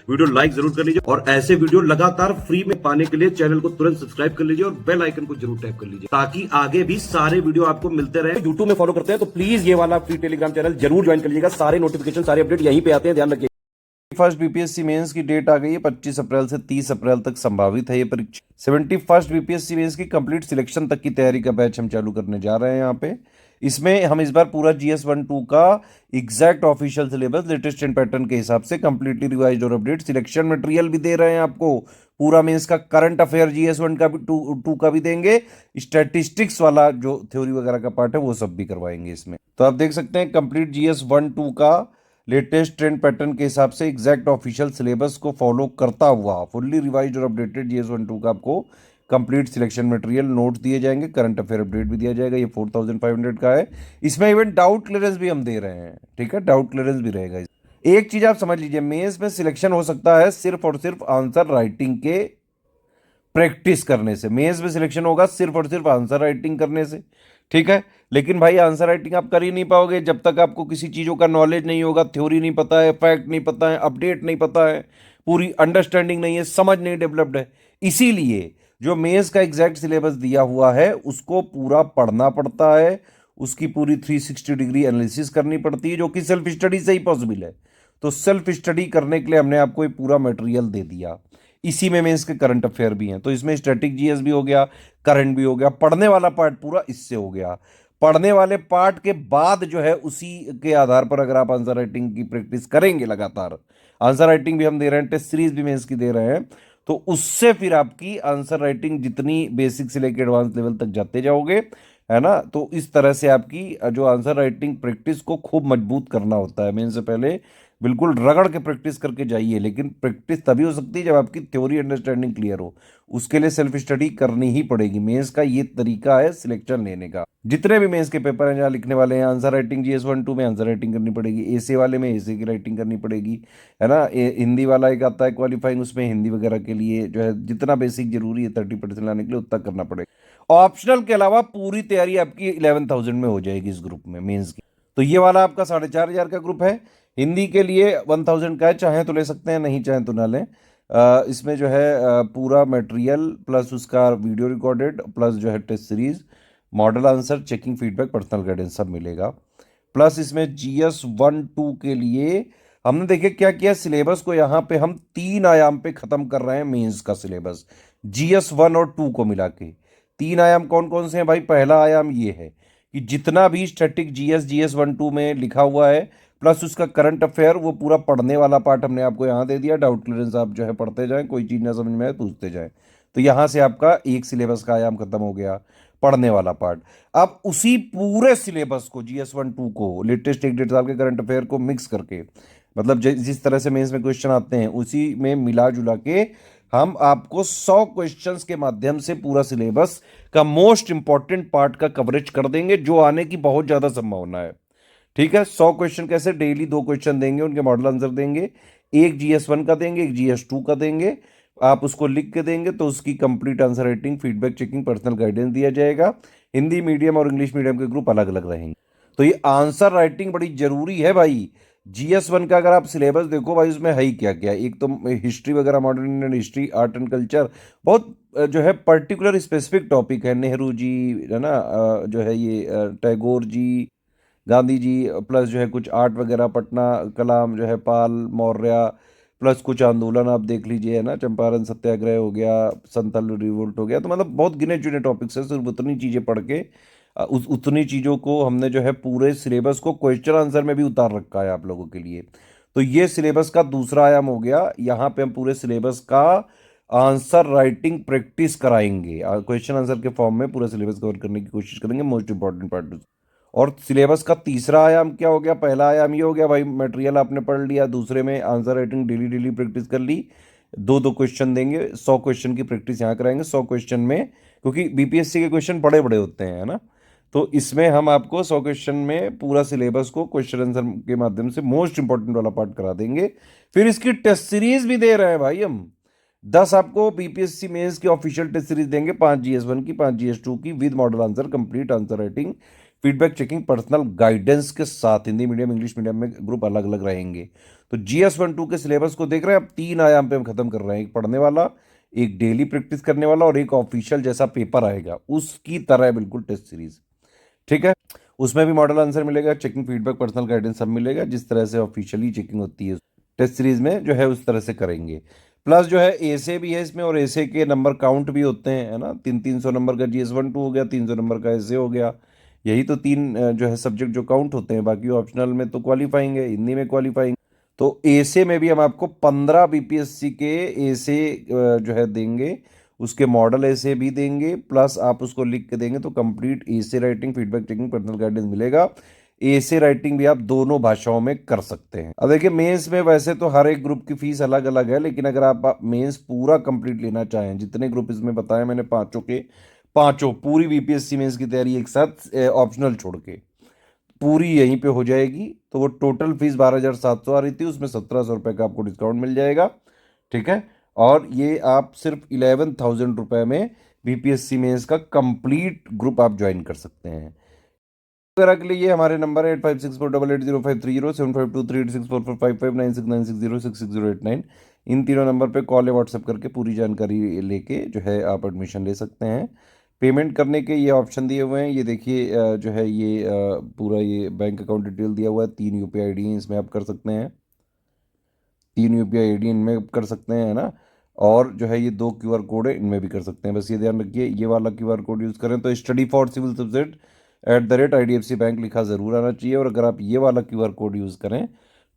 Video like जरूर कर लीजिए और ऐसे वीडियो लगातार फ्री में पाने के लिए चैनल को तुरंत सब्सक्राइब कर लीजिए और बेल आइकन को जरूर टैप कर लीजिए ताकि आगे भी सारे वीडियो आपको मिलते रहे। यूट्यूब में फॉलो करते हैं तो प्लीज ये वाला फ्री टेलीग्राम चैनल जरूर ज्वाइन कर लीजिएगा। सारे नोटिफिकेशन सारे अपडेट यहीं पे आते हैं, ध्यान रखिए। फर्स्ट बीपीएससी मेंस की डेट आ गई है। 25 अप्रैल से 30 अप्रैल तक संभावित है ये परीक्षा। 71st बीपीएससी मेंस की कंप्लीट सिलेक्शन तक की तैयारी का बैच हम चालू करने जा रहे हैं यहाँ पे। इसमें हम इस बार पूरा GS 1-2 का exact official syllabus latest and pattern के हिसाब से कंप्लीटली रिवाइज्ड और अपडेट सिलेक्शन मटेरियल भी दे रहे हैं आपको। पूरा मेंस का करंट अफेयर GS 1 का भी 2 का भी देंगे। स्टैटिस्टिक्स वाला जो थ्योरी वगैरह का पार्ट है वो सब भी करवाएंगे इसमें। तो आप देख सकते हैं कंप्लीट GS 1-2 का लेटेस्ट ट्रेंड पैटर्न के हिसाब से एग्जैक्ट ऑफिशियल सिलेबस को फॉलो करता हुआ फुल्ली रिवाइज्ड और अपडेटेड GS 1-2 का आपको कंप्लीट सिलेक्शन मटेरियल नोट दिए जाएंगे। करंट अफेयर अपडेट भी दिया जाएगा। ये 4500 का है। इसमें इवन डाउट क्लियरेंस भी हम दे रहे हैं, ठीक है, डाउट क्लियरेंस भी रहेगा। एक चीज आप समझ लीजिए, मेंस में सिलेक्शन हो सकता है सिर्फ और सिर्फ आंसर राइटिंग के प्रैक्टिस करने से। मेंस में सिलेक्शन होगा सिर्फ और सिर्फ आंसर राइटिंग करने से, ठीक है। लेकिन भाई आंसर राइटिंग आप कर ही नहीं पाओगे जब तक आपको किसी चीज़ों का नॉलेज नहीं होगा, थ्योरी नहीं पता है, फैक्ट नहीं पता है, अपडेट नहीं पता है, पूरी अंडरस्टैंडिंग नहीं है, समझ नहीं डेवलप्ड है। इसीलिए जो मेंस का एग्जैक्ट सिलेबस दिया हुआ है उसको पूरा पढ़ना पड़ता है, उसकी पूरी 360 डिग्री एनालिसिस करनी पड़ती है, जो कि सेल्फ स्टडी से ही पॉसिबल है। तो सेल्फ स्टडी करने के लिए हमने आपको ये पूरा मटेरियल दे दिया। इसी में मेंस के करंट अफेयर भी हैं, तो इसमें स्टैटिक जीएस भी हो गया, करंट भी हो गया, पढ़ने वाला पार्ट पूरा इससे हो गया। पढ़ने वाले पार्ट के बाद जो है उसी के आधार पर अगर आप आंसर राइटिंग की प्रैक्टिस करेंगे लगातार, आंसर राइटिंग भी हम दे रहे हैं, टेस्ट सीरीज भी मेंस की दे रहे हैं, तो उससे फिर आपकी आंसर राइटिंग जितनी बेसिक से लेकर एडवांस लेवल तक जाते जाओगे, है ना। तो इस तरह से आपकी जो आंसर राइटिंग प्रैक्टिस को खूब मजबूत करना होता है। मेंस से पहले बिल्कुल रगड़ के प्रैक्टिस करके जाइए, लेकिन प्रैक्टिस तभी हो सकती है जब आपकी थ्योरी अंडरस्टैंडिंग क्लियर हो। उसके लिए सेल्फ स्टडी करनी ही पड़ेगी। मेंस का ये तरीका है सिलेक्शन लेने का। जितने भी मेंस के पेपर हैं जहाँ लिखने वाले हैं, आंसर राइटिंग GS 1-2 में आंसर राइटिंग करनी पड़ेगी, एसे वाले में एसे की राइटिंग करनी पड़ेगी, है ना। हिंदी वाला एक आता है क्वालिफाइंग, उसमें हिंदी वगैरह के लिए जो है जितना बेसिक जरूरी है 30% लाने के लिए उतना करना पड़ेगा। ऑप्शनल के अलावा पूरी तैयारी आपकी 11,000 में हो जाएगी इस ग्रुप में मेंस की। तो ये वाला आपका 4,500 का ग्रुप है। हिंदी के लिए 1000 का है, चाहें तो ले सकते हैं, नहीं चाहें तो ना लें। इसमें जो है पूरा मटेरियल प्लस उसका वीडियो रिकॉर्डेड प्लस जो है test series, model answer, checking feedback, personal guidance सब मिलेगा। प्लस इसमें GS 1-2 के लिए हमने देखिए क्या किया, सिलेबस को यहाँ पे हम 3 आयाम पे खत्म कर रहे हैं। मेंस का सिलेबस GS 1 और 2 को मिला के 3 आयाम कौन कौन से हैं भाई? पहला आयाम ये है कि जितना भी स्टैटिक GS 1-2 में लिखा हुआ है प्लस उसका करंट अफेयर, वो पूरा पढ़ने वाला पार्ट हमने आपको यहाँ दे दिया। डाउट क्लियरेंस आप जो है पढ़ते जाएं, कोई चीज़ ना समझ में आए पूछते जाएं। तो यहाँ से आपका एक सिलेबस का आयाम खत्म हो गया, पढ़ने वाला पार्ट। अब उसी पूरे सिलेबस को GS 1-2 को लेटेस्ट 1-1.5 साल के करंट अफेयर को मिक्स करके, मतलब जिस तरह से मेंस में क्वेश्चन आते हैं उसी में मिला जुला के हम आपको 100 क्वेश्चंस के माध्यम से पूरा सिलेबस का मोस्ट इंपॉर्टेंट पार्ट का कवरेज कर देंगे, जो आने की बहुत ज़्यादा संभावना है। ठीक है, 100 क्वेश्चन कैसे? डेली 2 क्वेश्चन देंगे, उनके मॉडल आंसर देंगे, एक GS 1 का देंगे, एक GS 2 का देंगे। आप उसको लिख के देंगे तो उसकी complete answer writing, feedback, checking, personal guidance दिया जाएगा। हिंदी मीडियम और इंग्लिश मीडियम के ग्रुप अलग अलग रहेंगे। तो ये आंसर राइटिंग बड़ी जरूरी है भाई। GS 1 का अगर आप सिलेबस देखो भाई, उसमें है ही क्या क्या। एक तो हिस्ट्री वगैरह, modern Indian history, art and culture, बहुत जो है पर्टिकुलर स्पेसिफिक टॉपिक है। नेहरू जी, है ना, जो है ये टैगोर जी, गांधी जी, प्लस जो है कुछ आर्ट वगैरह, पटना, कलाम, जो है पाल, मौर्य, प्लस कुछ आंदोलन आप देख लीजिए, है ना, चंपारण सत्याग्रह हो गया, संथाल रिवोल्ट हो गया। तो मतलब बहुत गिने चुने टॉपिक्स है। सिर्फ उतनी चीज़ें पढ़ के उतनी चीज़ों को हमने जो है पूरे सिलेबस को क्वेश्चन आंसर में भी उतार रखा है आप लोगों के लिए। तो ये सिलेबस का दूसरा आयाम हो गया। यहाँ पे हम पूरे सिलेबस का आंसर राइटिंग प्रैक्टिस कराएंगे, क्वेश्चन आंसर के फॉर्म में पूरा सिलेबस कवर करने की कोशिश करेंगे, मोस्ट इंपॉर्टेंट पार्ट। और सिलेबस का तीसरा आयाम क्या हो गया? पहला आयाम ये हो गया भाई, मटेरियल आपने पढ़ लिया, दूसरे में answer writing daily daily practice कर ली। 2-2 क्वेश्चन देंगे, 100 क्वेश्चन की प्रैक्टिस यहाँ कराएंगे। 100 क्वेश्चन में, क्योंकि BPSC के क्वेश्चन बड़े बड़े होते हैं, है ना, तो इसमें हम आपको 100 क्वेश्चन में पूरा सिलेबस को क्वेश्चन आंसर के माध्यम से मोस्ट इंपॉर्टेंट वाला पार्ट करा देंगे। फिर इसकी टेस्ट सीरीज भी दे रहे हैं भाई हम। 10 आपको BPSC मेंस की ऑफिशियल टेस्ट सीरीज देंगे, 5 GS 1 की, 5 GS 2 की, with model answer, complete answer writing, feedback checking, personal guidance के साथ हिंदी मीडियम इंग्लिश मीडियम में ग्रुप अलग अलग रहेंगे। तो GS1-2 के सिलेबस को देख रहे हैं, अब 3 आयाम पे हम खत्म कर रहे हैं, एक पढ़ने वाला, एक डेली प्रैक्टिस करने वाला और एक ऑफिशियल जैसा पेपर आएगा उसकी तरह बिल्कुल टेस्ट सीरीज। ठीक है, उसमें भी मॉडल आंसर मिलेगा, चेकिंग, फीडबैक, पर्सनल गाइडेंस सब मिलेगा, जिस तरह से ऑफिशियली चेकिंग होती है टेस्ट सीरीज में जो है उस तरह से करेंगे। प्लस जो है एसे भी है इसमें, और एसे के नंबर काउंट भी होते हैं, है ना, 300 नंबर का GS1-2 हो गया, 300 नंबर का एसे हो गया। यही तो 3 जो है सब्जेक्ट जो काउंट होते हैं, बाकी ऑप्शनल में तो क्वालिफाइंग है, हिंदी में क्वालिफाइंग। तो एसे में भी हम आपको 15 बीपीएससी के एसे जो है देंगे, उसके मॉडल ऐसे भी देंगे, प्लस आप उसको लिख के देंगे तो complete essay writing, feedback checking, personal guidance मिलेगा। एसे राइटिंग भी आप दोनों भाषाओं में कर सकते हैं। अब देखिए मेंस में वैसे तो हर एक ग्रुप की फीस अलग अलग है, लेकिन अगर आप मेंस पूरा कंप्लीट लेना चाहें, जितने ग्रुप इसमें बताए मैंने पांचों के पांचों पूरी बीपीएससी मेंस की तैयारी एक साथ ऑप्शनल छोड़ के पूरी यहीं पे हो जाएगी, तो वो टोटल फीस 12,700 आ रही थी, उसमें 1,700 रुपये का आपको डिस्काउंट मिल जाएगा। ठीक है, और ये आप सिर्फ 11,000 रुपये में बीपीएससी मेंस का कंप्लीट ग्रुप आप ज्वाइन कर सकते हैं। वगैरह के लिए ये हमारे नंबर है 8564880530, 75233644559696066089। इन तीनों नंबर पे कॉल या व्हाट्सएप करके पूरी जानकारी लेके जो है आप एडमिशन ले सकते हैं। पेमेंट करने के ये ऑप्शन दिए हुए हैं, ये देखिए जो है ये पूरा ये बैंक अकाउंट डिटेल दिया हुआ है, 3 UPI ID इसमें आप कर सकते हैं, 3 UPI ID इनमें कर सकते हैं, है ना, और जो है ये 2 QR कोड है, इनमें भी कर सकते हैं। बस ये ध्यान रखिए ये वाला QR कोड यूज़ करें तो study for civil subject @IDFC bank लिखा ज़रूर आना चाहिए, और अगर आप ये वाला QR कोड यूज़ करें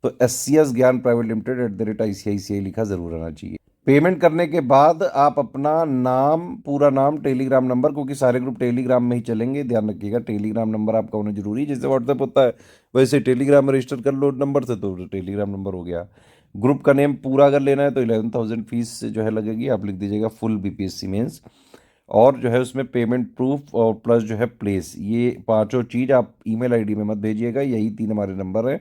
तो SCS ज्ञान प्राइवेट लिमिटेड @ICICI लिखा ज़रूर आना चाहिए। पेमेंट करने के बाद आप अपना नाम, पूरा नाम, टेलीग्राम नंबर, क्योंकि सारे ग्रुप टेलीग्राम में ही चलेंगे, ध्यान रखिएगा टेलीग्राम नंबर आपका होना जरूरी है। जैसे व्हाट्सएप होता है वैसे टेलीग्राम में रजिस्टर कर लो नंबर से, तो टेलीग्राम नंबर हो गया। ग्रुप का नेम पूरा अगर लेना है तो 11,000 फीस जो है लगेगी, आप लिख दीजिएगा फुल बीपीएससी मेंस, और जो है उसमें पेमेंट प्रूफ और प्लस जो है प्लेस, ये पांचों चीज़ आप ईमेल आईडी में मत भेजिएगा, यही 3 हमारे नंबर है,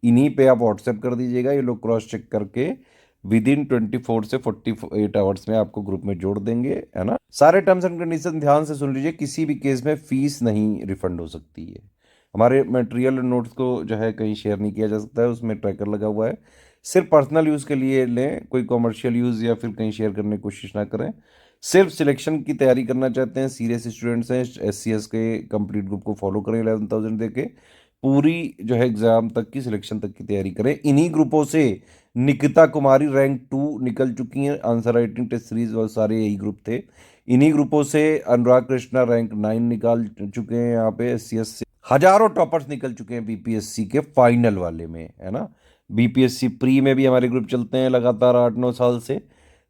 इन्हीं पे आप व्हाट्सएप कर दीजिएगा, ये लोग क्रॉस चेक करके विदिन 24 से 48 आवर्स में आपको ग्रुप में जोड़ देंगे, है ना। सारे टर्म्स एंड कंडीशन ध्यान से सुन लीजिए, किसी भी केस में फीस नहीं रिफंड हो सकती है। हमारे मटेरियल नोट्स को जो है कहीं शेयर नहीं किया जा सकता है, उसमें ट्रैकर लगा हुआ है, सिर्फ पर्सनल यूज़ के लिए लें, कोई कॉमर्शियल यूज़ या फिर कहीं शेयर करने की कोशिश ना करें। सिर्फ सिलेक्शन की तैयारी करना चाहते हैं, सीरियस स्टूडेंट्स हैं, SCS के कंप्लीट ग्रुप को फॉलो करें, 11,000 दे के पूरी जो है एग्जाम तक की, सिलेक्शन तक की तैयारी करें। इन्हीं ग्रुपों से निकिता कुमारी रैंक 2 निकल चुकी हैं, आंसर राइटिंग टेस्ट सीरीज और सारे यही ग्रुप थे। इन्हीं ग्रुपों से अनुराग कृष्णा रैंक 9 निकाल चुके हैं, यहाँ पे SCS से हजारों टॉपर्स निकल चुके हैं बीपीएससी के फाइनल वाले में, है ना। बीपीएससी प्री में भी हमारे ग्रुप चलते हैं लगातार 8-9 साल से,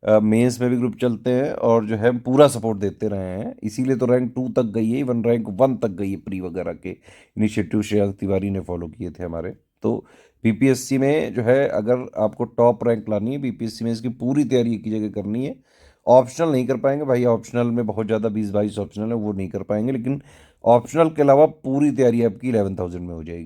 मेंस में भी ग्रुप चलते हैं, और जो है पूरा सपोर्ट देते रहे हैं, इसीलिए तो रैंक 2 तक गई है, इवन रैंक 1 तक गई है प्री वगैरह के इनिशिएटिव श्रेयांश तिवारी ने फॉलो किए थे हमारे। तो बीपीएससी में जो है अगर आपको टॉप रैंक लानी है बीपीएससी में, इसकी पूरी तैयारी एक ही जगह करनी है, ऑप्शनल नहीं कर पाएंगे भाई, ऑप्शनल में बहुत ज़्यादा 20-22 ऑप्शनल है, वो नहीं कर पाएंगे, लेकिन ऑप्शनल के अलावा पूरी तैयारी आपकी 11,000 में हो जाएगी।